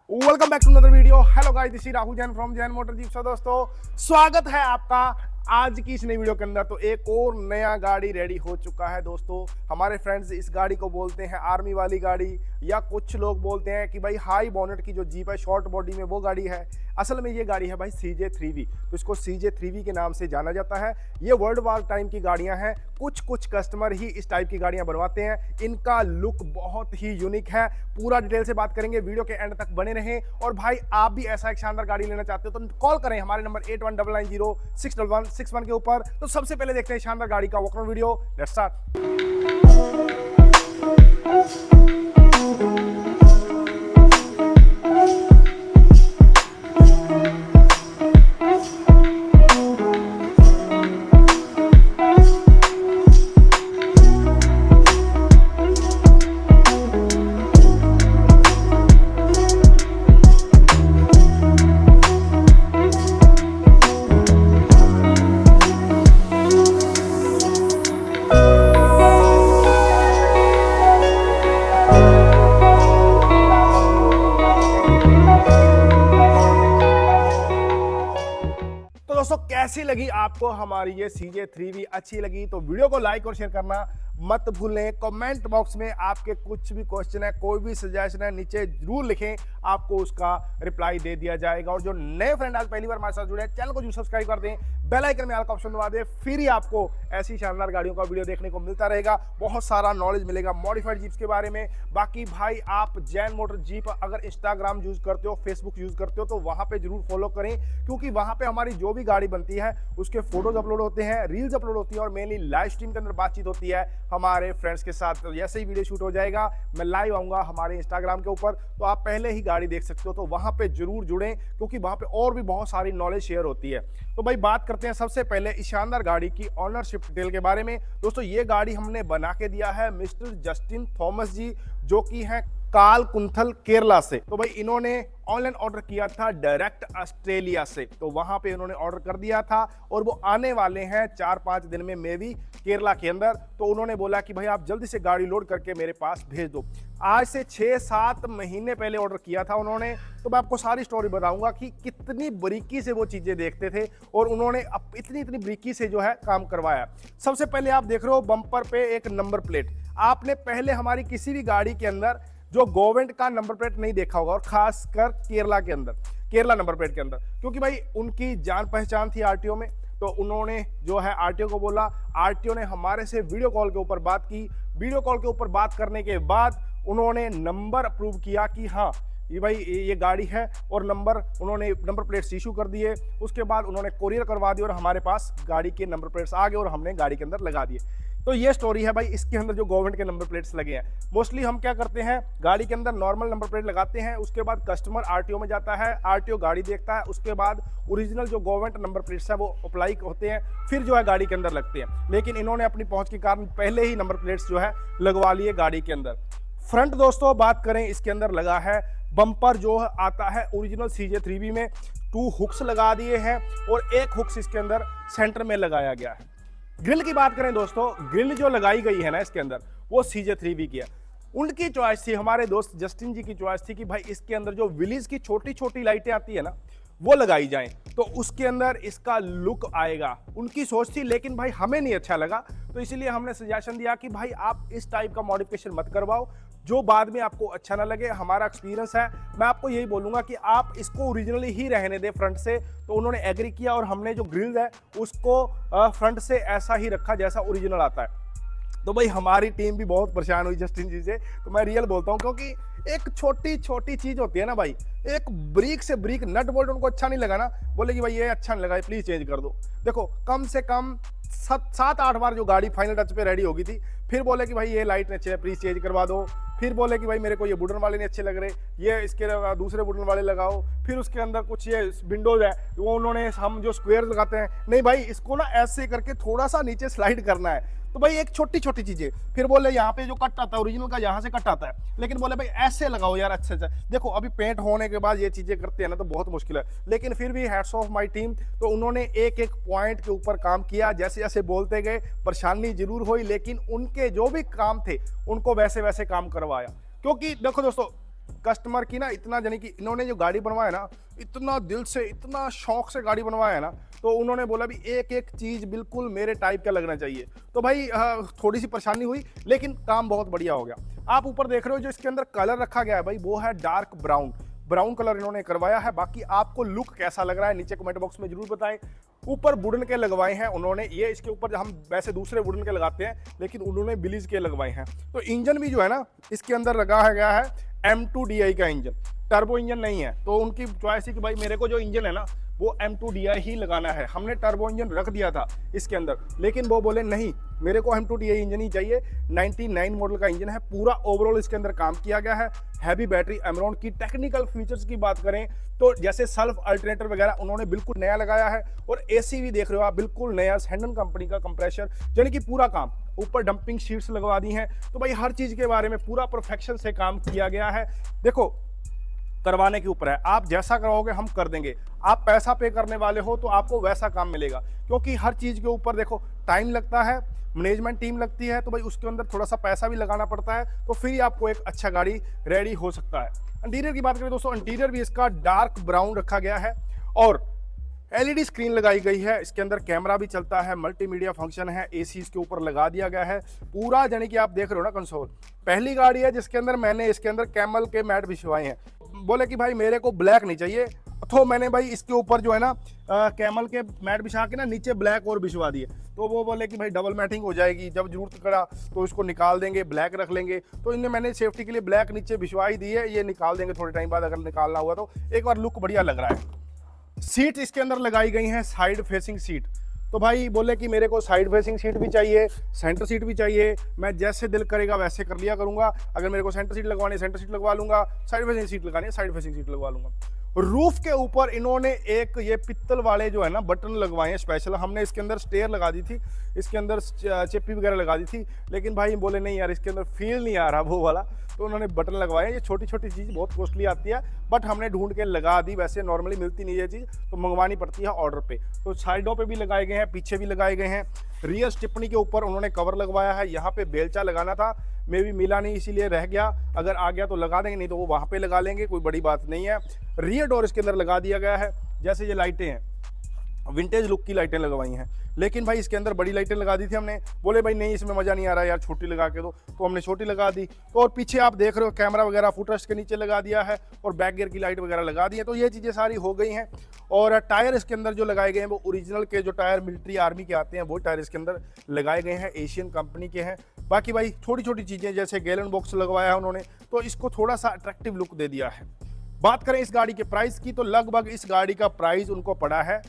Welcome back to another video. Hello guys, this is Rahul Jain from Jain motor jeep. So दोस्तों, स्वागत है आपका आज की इस नई वीडियो के अंदर। तो एक और नया गाड़ी रेडी हो चुका है दोस्तों। हमारे फ्रेंड्स इस गाड़ी को बोलते हैं आर्मी वाली गाड़ी, या कुछ लोग बोलते हैं कि भाई हाई बोनेट की जो जीप है शॉर्ट बॉडी में वो गाड़ी है। असल में ये गाड़ी है भाई CJ3V, तो इसको CJ3V के नाम से जाना जाता है। ये वर्ल्ड वार टाइम की गाड़ियां हैं। कुछ कस्टमर ही इस टाइप की गाड़ियां बनवाते हैं। इनका लुक बहुत ही यूनिक है। पूरा डिटेल से बात करेंगे, वीडियो के एंड तक बने रहें। और भाई आप भी ऐसा एक शानदार गाड़ी लेना चाहते हो तो कॉल करें हमारे नंबर 8199061161 के ऊपर। तो सबसे पहले देखते हैं शानदार गाड़ी का वॉकअराउंड वीडियो। Let's start. दोस्तों, कैसी लगी आपको हमारी ये CJ3V? अच्छी लगी तो वीडियो को लाइक और शेयर करना मत भूलें। कमेंट बॉक्स में आपके कुछ भी क्वेश्चन है, कोई भी सजेशन है, नीचे जरूर लिखें, आपको उसका रिप्लाई दे दिया जाएगा। और जो नए फ्रेंड आज पहली बार हमारे साथ जुड़े हैं, चैनल को जरूर सब्सक्राइब कर दें, बेल आइकन में ऑल का ऑप्शन दबा दें, फिर ही आपको ऐसी शानदार गाड़ियों का वीडियो देखने को मिलता रहेगा। बहुत सारा नॉलेज मिलेगा मॉडिफाइड जीप्स के बारे में। बाकी भाई आप जैन मोटर जीप अगर इंस्टाग्राम यूज करते हो, फेसबुक यूज करते हो, तो वहां पे जरूर फॉलो करें, क्योंकि वहां पे हमारी जो भी गाड़ी बनती है उसके फोटोज अपलोड होते हैं, रील्स अपलोड होती है, और मेनली लाइव स्ट्रीम के अंदर बातचीत होती है हमारे फ्रेंड्स के साथ। तो जैसे ही वीडियो शूट हो जाएगा मैं लाइव आऊंगा हमारे इंस्टाग्राम के ऊपर, तो आप पहले ही गाड़ी देख सकते हो। तो वहां पे जरूर जुड़ें, क्योंकि वहां पे और भी बहुत सारी नॉलेज शेयर होती है। तो भाई बात करते हैं सबसे पहले इस शानदार गाड़ी की ऑनरशिप डिटेल के बारे में। दोस्तों, ये गाड़ी हमने बना के दिया है मिस्टर जस्टिन थॉमस जी, जो कि है कालकुंथल केरला से। तो भाई इन्होंने ऑनलाइन ऑर्डर किया था डायरेक्ट ऑस्ट्रेलिया से, तो वहां पे इन्होंने ऑर्डर कर दिया था और वो आने वाले हैं 4-5 दिन में मे भी केरला के अंदर। तो उन्होंने बोला कि भाई आप जल्दी से गाड़ी लोड करके मेरे पास भेज दो। आज से 6-7 महीने पहले ऑर्डर किया था उन्होंने। तो मैं आपको सारी स्टोरी बताऊंगा कि कितनी बारीकी से वो चीजें देखते थे और उन्होंने अब इतनी बारीकी से जो है काम करवाया। सबसे पहले आप देख रहे हो बम्पर पे एक नंबर प्लेट। आपने पहले हमारी किसी भी गाड़ी के अंदर जो गवर्नमेंट का नंबर प्लेट नहीं देखा होगा, और खासकर केरला के अंदर, केरला नंबर प्लेट के अंदर, क्योंकि भाई उनकी जान पहचान थी आरटीओ में। तो उन्होंने जो है आरटीओ को बोला, आरटीओ ने हमारे से वीडियो कॉल के ऊपर बात की। वीडियो कॉल के ऊपर बात करने के बाद उन्होंने नंबर अप्रूव किया कि हाँ ये भाई ये गाड़ी है, और उन्होंने नंबर प्लेट्स इशू कर दिए। उसके बाद उन्होंने कोरियर करवा दिया और हमारे पास गाड़ी के नंबर प्लेट्स आ गए और हमने गाड़ी के अंदर लगा दिए। तो ये स्टोरी है भाई इसके अंदर जो गवर्नमेंट के नंबर प्लेट्स लगे हैं। मोस्टली हम क्या करते हैं, गाड़ी के अंदर नॉर्मल नंबर प्लेट लगाते हैं, उसके बाद कस्टमर आरटीओ में जाता है, आरटीओ गाड़ी देखता है, उसके बाद ओरिजिनल जो गवर्नमेंट नंबर प्लेट्स है वो अप्लाई होते हैं, फिर जो है गाड़ी के अंदर लगते हैं। लेकिन इन्होंने अपनी पहुंच के कारण पहले ही नंबर प्लेट्स जो है लगवा लिए गाड़ी के अंदर। फ्रंट दोस्तों बात करें, इसके अंदर लगा है बम्पर जो आता है ओरिजिनल CJ3V में। 2 हुक्स लगा दिए हैं और एक हुक्स इसके अंदर सेंटर में लगाया गया है। ग्रिल की बात करें दोस्तों, ग्रिल जो लगाई गई है ना इसके अंदर वो CJ3V की है। उनकी चॉइस थी, हमारे दोस्त जस्टिन जी की चॉइस थी कि भाई इसके अंदर जो विलीज की छोटी छोटी लाइटें आती है ना वो लगाई जाएं, तो उसके अंदर इसका लुक आएगा। उनकी सोच थी, लेकिन भाई हमें नहीं अच्छा लगा, तो इसीलिए हमने सजेशन दिया कि भाई आप इस टाइप का मॉडिफिकेशन मत करवाओ जो बाद में आपको अच्छा ना लगे। हमारा एक्सपीरियंस है, मैं आपको यही बोलूंगा कि आप इसको ओरिजिनली ही रहने दें फ्रंट से। तो उन्होंने एग्री किया और हमने जो ग्रिल्स है उसको फ्रंट से ऐसा ही रखा जैसा ओरिजिनल आता है। तो भाई हमारी टीम भी बहुत परेशान हुई जस्टिन जी से, तो मैं रियल बोलता हूँ, क्योंकि एक छोटी छोटी चीज होती है ना भाई, एक ब्रीक से ब्रीक नट बोल्ट उनको अच्छा नहीं लगा ना, बोले कि भाई ये अच्छा नहीं लगा, प्लीज चेंज कर दो। देखो कम से कम 7-8 बार जो गाड़ी फाइनल टच पे रेडी होगी थी, फिर बोले कि भाई ये लाइट नहीं अच्छे है, प्लीज चेंज करवा दो। फिर बोले कि भाई मेरे को ये बटन वाले नहीं अच्छे लग रहे, ये इसके दूसरे बटन वाले लगाओ। फिर उसके अंदर कुछ ये विंडोज है वो उन्होंने, हम जो स्क्वायर लगाते हैं, नहीं भाई इसको ना ऐसे करके थोड़ा सा नीचे स्लाइड करना है। तो भाई एक छोटी छोटी चीजें। फिर बोले यहाँ पे जो कट आता है ओरिजिनल का यहाँ से कट आता है, लेकिन बोले भाई ऐसे लगाओ यार अच्छे से। देखो अभी पेंट होने के बाद ये चीजें करते हैं ना तो बहुत मुश्किल है, लेकिन फिर भी हैट्स ऑफ माय टीम। तो उन्होंने एक एक पॉइंट के ऊपर काम किया, जैसे जैसे बोलते गए, परेशानी जरूर हुई, लेकिन उनके जो भी काम थे उनको वैसे वैसे काम करवाया। क्योंकि देखो दोस्तों, कस्टमर की ना इतना, यानी कि इन्होंने जो गाड़ी बनवाया ना, इतना दिल से, इतना शौक से गाड़ी बनवाया है ना, तो उन्होंने बोला भी एक एक चीज़ बिल्कुल मेरे टाइप का लगना चाहिए। तो भाई थोड़ी सी परेशानी हुई, लेकिन काम बहुत बढ़िया हो गया। आप ऊपर देख रहे हो जो इसके अंदर कलर रखा गया है भाई, वो है डार्क ब्राउन, ब्राउन कलर इन्होंने करवाया है। बाकी आपको लुक कैसा लग रहा है नीचे कमेंट बॉक्स में जरूर बताएं। ऊपर वुडन के लगवाए हैं उन्होंने, ये इसके ऊपर हम वैसे दूसरे वुडन के लगाते हैं, लेकिन उन्होंने बिलीज के लगवाए हैं। तो इंजन भी जो है ना, इसके अंदर लगाया गया है M2DI का इंजन, टर्बो इंजन नहीं है। तो उनकी चॉइस है कि भाई मेरे को जो इंजन है ना वो M2DI ही लगाना है। हमने टर्बो इंजन रख दिया था इसके अंदर, लेकिन वो बोले नहीं, मेरे को M2DI इंजन ही चाहिए। 99 मॉडल का इंजन है, पूरा ओवरऑल इसके अंदर काम किया गया है। हैवी बैटरी, एमरॉन की टेक्निकल फीचर्स की बात करें तो जैसे सेल्फ अल्टरनेटर वगैरह उन्होंने बिल्कुल नया लगाया है। और AC भी देख रहे हो आप, बिल्कुल नया हैंडन कंपनी का कंप्रेसर, यानी कि पूरा काम। ऊपर डंपिंग शीट्स लगवा दी हैं। तो भाई हर चीज़ के बारे में पूरा परफेक्शन से काम किया गया है। देखो, करवाने के ऊपर है, आप जैसा कराओगे हम कर देंगे। आप पैसा पे करने वाले हो तो आपको वैसा काम मिलेगा, क्योंकि हर चीज़ के ऊपर देखो टाइम लगता है, मैनेजमेंट टीम लगती है, तो भाई उसके अंदर थोड़ा सा पैसा भी लगाना पड़ता है, तो फिर ही आपको एक अच्छा गाड़ी रेडी हो सकता है। इंटीरियर की बात करें दोस्तों, इंटीरियर भी इसका डार्क ब्राउन रखा गया है और LED स्क्रीन लगाई गई है। इसके अंदर कैमरा भी चलता है, मल्टीमीडिया फंक्शन है, AC इसके ऊपर लगा दिया गया है पूरा, यानी कि आप देख रहे हो ना कंसोल। पहली गाड़ी है जिसके अंदर मैंने इसके अंदर कैमल के मैट बिछवाए हैं। बोले कि भाई मेरे को ब्लैक नहीं चाहिए, तो मैंने भाई इसके ऊपर जो है ना कैमल के मैट बिछा के ना नीचे ब्लैक और बिछवा दिए। तो वो बोले कि भाई डबल मैटिंग हो जाएगी, जब जरूरत पड़ा तो इसको निकाल देंगे, ब्लैक रख लेंगे। तो इनमें मैंने सेफ्टी के लिए ब्लैक नीचे बिछवा ही दी है, ये निकाल देंगे थोड़े टाइम बाद अगर निकालना हुआ तो। एक बार लुक बढ़िया लग रहा है। सीट इसके अंदर लगाई गई हैं साइड फेसिंग सीट। तो भाई बोले कि मेरे को साइड फेसिंग सीट भी चाहिए, सेंटर सीट भी चाहिए, मैं जैसे दिल करेगा वैसे कर लिया करूंगा। अगर मेरे को सेंटर सीट लगवानी है सेंटर सीट लगवा लूंगा, साइड फेसिंग सीट लगानी है साइड फेसिंग सीट लगवा लूंगा। रूफ के ऊपर इन्होंने एक ये पित्तल वाले जो है ना बटन लगवाए हैं स्पेशल। हमने इसके अंदर स्टेयर लगा दी थी, इसके अंदर चिप्पी वगैरह लगा दी थी, लेकिन भाई बोले नहीं यार इसके अंदर फील नहीं आ रहा वो वाला, तो उन्होंने बटन लगवाए। ये छोटी छोटी चीज़ बहुत कॉस्टली आती है, बट हमने ढूंढ के लगा दी। वैसे नॉर्मली मिलती नहीं है चीज़, तो मंगवानी पड़ती है ऑर्डर पे। तो साइडों पे भी लगाए गए हैं, पीछे भी लगाए गए हैं। रियर स्टिपनी के ऊपर उन्होंने कवर लगवाया है। यहाँ पे बेलचा लगाना था, मे भी मिला नहीं, इसीलिए रह गया। अगर आ गया तो लगा देंगे, नहीं तो वो वहाँ पे लगा लेंगे, कोई बड़ी बात नहीं है। रियर डोर इसके अंदर लगा दिया गया है। जैसे ये लाइटें हैं, विंटेज लुक की लाइटें लगवाई हैं, लेकिन भाई इसके अंदर बड़ी लाइटें लगा दी थी हमने। बोले भाई नहीं इसमें मज़ा नहीं आ रहा यार, छोटी लगा के दो, तो हमने छोटी लगा दी। तो और पीछे आप देख रहे हो कैमरा वगैरह फुटरेस्ट के नीचे लगा दिया है और बैक गियर की लाइट वगैरह लगा दी है। तो ये चीज़ें सारी हो गई हैं। और टायर इसके अंदर जो लगाए गए हैं वो ओरिजिनल के जो टायर मिलिट्री आर्मी के आते हैं वो टायर इसके अंदर लगाए गए हैं, एशियन कंपनी के हैं। बाकी भाई छोटी छोटी चीज़ें जैसे गैलन बॉक्स लगवाया है उन्होंने, तो इसको थोड़ा सा अट्रैक्टिव लुक दे दिया है। बात करें इस गाड़ी के प्राइस की, तो लगभग इस गाड़ी का प्राइस उनको पड़ा है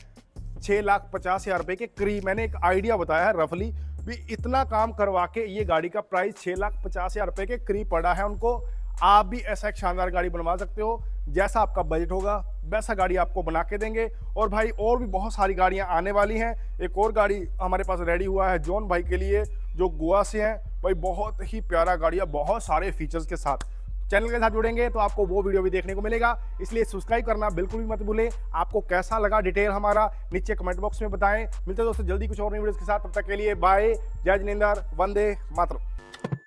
6,50,000 रुपए के करीब। मैंने एक आइडिया बताया है रफली भी, इतना काम करवा के ये गाड़ी का प्राइस 6,50,000 रुपए के करीब पड़ा है उनको। आप भी ऐसा एक शानदार गाड़ी बनवा सकते हो, जैसा आपका बजट होगा वैसा गाड़ी आपको बना के देंगे। और भाई और भी बहुत सारी गाड़ियां आने वाली हैं। एक और गाड़ी हमारे पास रेडी हुआ है जॉन भाई के लिए, जो गोवा से हैं। भाई बहुत ही प्यारा गाड़ी है, बहुत सारे फीचर्स के साथ। चैनल के साथ जुड़ेंगे तो आपको वो वीडियो भी देखने को मिलेगा, इसलिए सब्सक्राइब करना बिल्कुल भी मत भूलें। आपको कैसा लगा डिटेल हमारा नीचे कमेंट बॉक्स में बताएं। मिलते हैं दोस्तों जल्दी कुछ और नई वीडियोस के साथ, तब तक के लिए बाय, जय जिनेंद्र, वंदे मातरम।